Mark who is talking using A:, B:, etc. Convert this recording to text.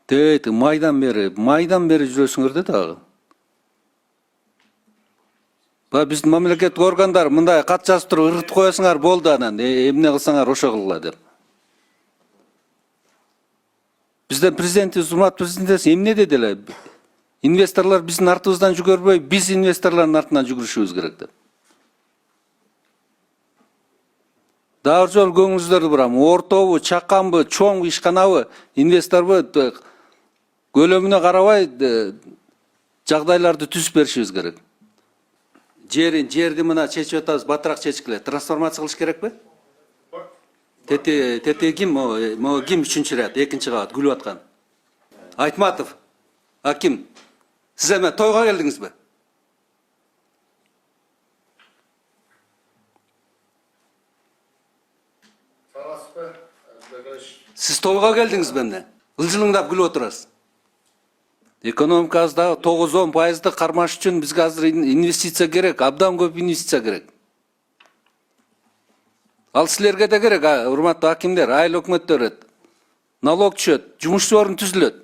A: Дейт, майдан бери жүрөсүңөр да дагы. Биздин мамлекеттик органдар мындай кат жазып туруп ыргытып коесуңар болду анан эмне кылсаңар ошо кылгыла деп. Бизден президентибиз, урматтуу президентибиз эмне деди эле? Инвесторлор биздин артыбыздан жүгөрбөй, биз инвесторлордун артынан жүгүрүшүбүз керек деп. Дагы жол көңүлүңүздөрдү бурам. Ортобу, чаканбы, чоң ишканабы, инвесторбу көлөмүнө карабай жагдайларды түзүп беришибиз керек. Жерди мына чечип атабыз, батыраак чечкиле. Трансформация кылыш керекпи? Тете ким? Могу ким 3-чү ряд, 2-чи кабат күлүп аткан? Айтматов. Аким. Сиз эме тойго келдиңизби? Сиз тойго келдиңизби эмне? Ылжыңдап күлүп отурасыз. Экономикабызда 9-10% кармаш үчүн бизге азыр инвестиция керек, абдан көп инвестиция керек. Ал силерге да керек, урматтуу акимдер, айыл өкмөттөр. Налог түшөт, жумуш орун түзүлөт.